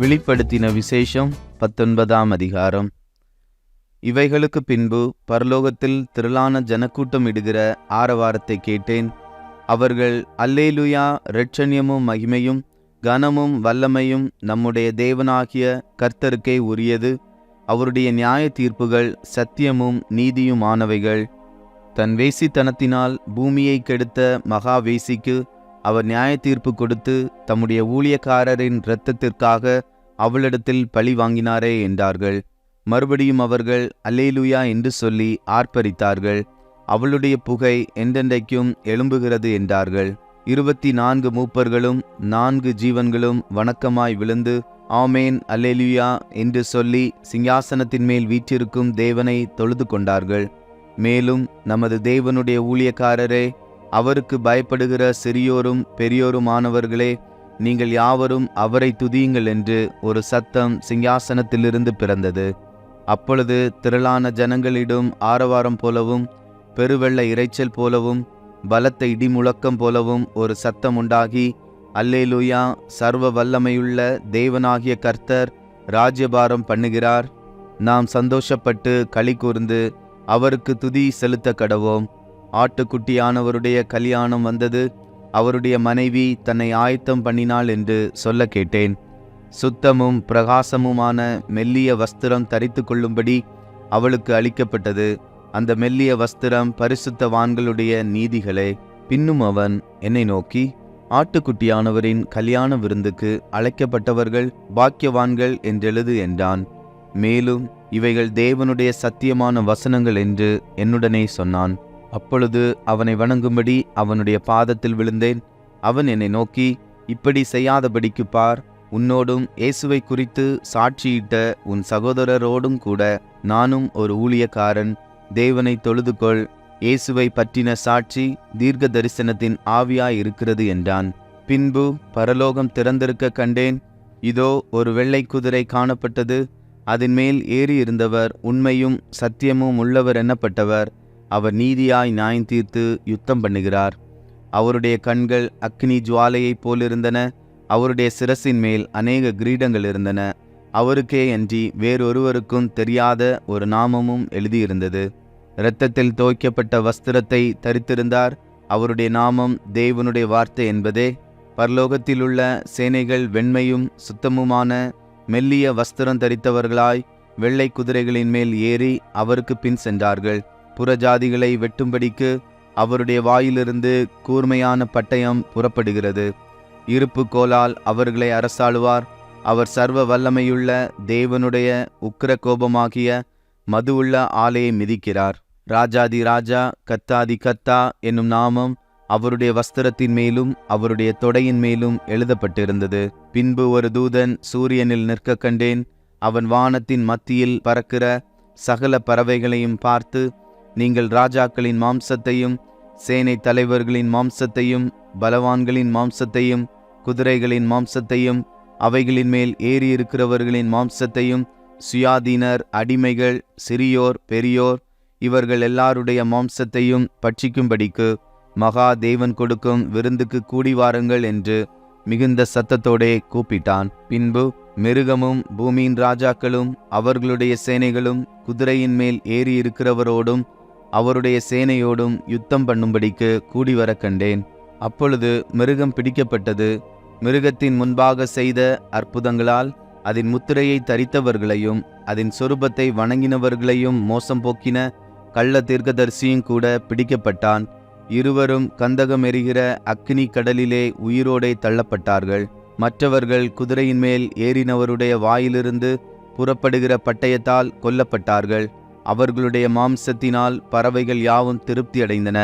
வெளிப்படுத்தின விசேஷம் 19ஆம் அதிகாரம். இவைகளுக்கு பின்பு பரலோகத்தில் திரளான ஜனக்கூட்டம் இடுகிற ஆரவாரத்தை கேட்டேன். அவர்கள் அல்லேலுயா, இரட்சணியமும் மகிமையும் கனமும் வல்லமையும் நம்முடைய தேவனாகிய கர்த்தருக்கே உரியது. அவருடைய நியாய தீர்ப்புகள் சத்தியமும் நீதியுமானவைகள். தன் வேசித்தனத்தினால் பூமியை கெடுத்த மகா வேசிக்கு அவர் நியாய தீர்ப்பு கொடுத்து தம்முடைய ஊழியக்காரரின் இரத்தத்திற்காக அவளிடத்தில் பழி வாங்கினாரே என்றார்கள். மறுபடியும் அவர்கள் அல்லேலுயா என்று சொல்லி ஆர்ப்பரித்தார்கள். அவளுடைய புகை என்றென்றைக்கும் எழும்புகிறது என்றார்கள். 24 மூப்பர்களும் 4 ஜீவன்களும் வணக்கமாய் விழுந்து ஆமேன் அல்லேலுயா என்று சொல்லி சிங்காசனத்தின் மேல் வீற்றிருக்கும் தேவனை தொழுது கொண்டார்கள். மேலும் நமது தேவனுடைய ஊழியக்காரரே, அவருக்கு பயப்படுகிற சிறியோரும் பெரியோருமானவர்களே, நீங்கள் யாவரும் அவரை துதியுங்கள் என்று ஒரு சத்தம் சிங்காசனத்திலிருந்து பிறந்தது. அப்பொழுது திரளான ஜனங்களிடம் ஆரவாரம் போலவும் பெருவெள்ள இரைச்சல் போலவும் பலத்த இடிமுழக்கம் போலவும் ஒரு சத்தம் உண்டாகி, அல்லேலூயா, சர்வ வல்லமையுள்ள தேவனாகிய கர்த்தர் ராஜ்யபாரம் பண்ணுகிறார். நாம் சந்தோஷப்பட்டு களி கூர்ந்து அவருக்கு துதி செலுத்த கடவோம். ஆட்டுக்குட்டியானவருடைய கல்யாணம் வந்தது, அவருடைய மனைவி தன்னை ஆயத்தம் பண்ணினாள் என்று சொல்ல கேட்டேன். சுத்தமும் பிரகாசமுமான மெல்லிய வஸ்திரம் தரித்து கொள்ளும்படி அவளுக்கு அளிக்கப்பட்டது. அந்த மெல்லிய வஸ்திரம் பரிசுத்தவான்களுடைய நீதிகளே. பின்னும் அவன் என்னை நோக்கி, ஆட்டுக்குட்டியானவரின் கல்யாண விருந்துக்கு அழைக்கப்பட்டவர்கள் பாக்கியவான்கள் என்றெழுது என்றான். மேலும் இவைகள் தேவனுடைய சத்தியமான வசனங்கள் என்று என்னுடனே சொன்னான். அப்பொழுது அவனை வணங்கும்படி அவனுடைய பாதத்தில் விழுந்தேன். அவன் என்னை நோக்கி, இப்படி செய்யாதபடிக்கு பார், உன்னோடும் இயேசுவை குறித்து சாட்சியிட்ட உன் சகோதரரோடும் கூட நானும் ஒரு ஊழியக்காரன். தேவனை தொழுதுகொள். இயேசுவை பற்றின சாட்சி தீர்க்க தரிசனத்தின் ஆவியாயிருக்கிறது என்றான். பின்பு பரலோகம் திறந்திருக்க கண்டேன். இதோ, ஒரு வெள்ளை குதிரை காணப்பட்டது. அதன் மேல் ஏறியிருந்தவர் உண்மையும் சத்தியமும் உள்ளவர் என்னப்பட்டவர். அவர் நீதியாய் நியாயம் தீர்த்து யுத்தம் பண்ணுகிறார். அவருடைய கண்கள் அக்னி ஜுவாலையைப் போலிருந்தன. அவருடைய சிரசின் மேல் அநேக கிரீடங்கள் இருந்தன. அவருக்கே அன்றி வேறொருவருக்கும் தெரியாத ஒரு நாமமும் எழுதியிருந்தது. இரத்தத்தில் தோய்க்கப்பட்ட வஸ்திரத்தை தரித்திருந்தார். அவருடைய நாமம் தேவனுடைய வார்த்தை என்பதே. பரலோகத்திலுள்ள சேனைகள் வெண்மையும் சுத்தமுமான மெல்லிய வஸ்திரம் தரித்தவர்களாய் வெள்ளை குதிரைகளின் மேல் ஏறி அவருக்கு பின் சென்றார்கள். புறஜாதிகளை வெட்டும்படிக்கு அவருடைய வாயிலிருந்து கூர்மையான பட்டயம் புறப்படுகிறது. இருப்பு கோலால் அவர்களை அரசாளுவார். அவர் சர்வ வல்லமையுள்ள தேவனுடைய உக்கிர கோபமாகிய மதுவுள்ள ஆலையை மிதிக்கிறார். ராஜாதி ராஜா, கர்த்தாதி கர்த்தா என்னும் நாமம் அவருடைய வஸ்திரத்தின் மேலும் அவருடைய தொடையின் மேலும் எழுதப்பட்டிருந்தது. பின்பு ஒரு தூதன் சூரியனில் நிற்க கண்டேன். அவன் வானத்தின் மத்தியில் பறக்கிற சகல பறவைகளையும் பார்த்து, நீங்கள் ராஜாக்களின் மாம்சத்தையும் சேனை தலைவர்களின் மாம்சத்தையும் பலவான்களின் மாம்சத்தையும் குதிரைகளின் மாம்சத்தையும் அவைகளின் மேல் ஏறியிருக்கிறவர்களின் மாம்சத்தையும் சுயாதீனர், அடிமைகள், சிறியோர், பெரியோர் இவர்கள் எல்லாருடைய மாம்சத்தையும் பட்சிக்கும்படிக்கு மகா தேவன் கொடுக்கும் விருந்துக்கு கூடி வாருங்கள் என்று மிகுந்த சத்தத்தோடே கூப்பிட்டான். பின்பு மிருகமும் பூமியின் ராஜாக்களும் அவர்களுடைய சேனைகளும் குதிரையின் மேல் ஏறியிருக்கிறவரோடும் அவருடைய சேனையோடும் யுத்தம் பண்ணும்படிக்கு கூடிவர கண்டேன். அப்பொழுது மிருகம் பிடிக்கப்பட்டது. மிருகத்தின் முன்பாக செய்த அற்புதங்களால் அதன் முத்திரையை தரித்தவர்களையும் அதன் சொரூபத்தை வணங்கினவர்களையும் மோசம் போக்கின கள்ள தீர்க்கதரிசியும் கூட பிடிக்கப்பட்டான். இருவரும் கந்தகம் எரிகிற அக்னி கடலிலே உயிரோடே தள்ளப்பட்டார்கள். மற்றவர்கள் குதிரையின் மேல் ஏறினவருடைய வாயிலிருந்து புறப்படுகிற பட்டயத்தால் கொல்லப்பட்டார்கள். அவர்களுடைய மாம்சத்தினால் பறவைகள் யாவும் திருப்தி அடைந்தன.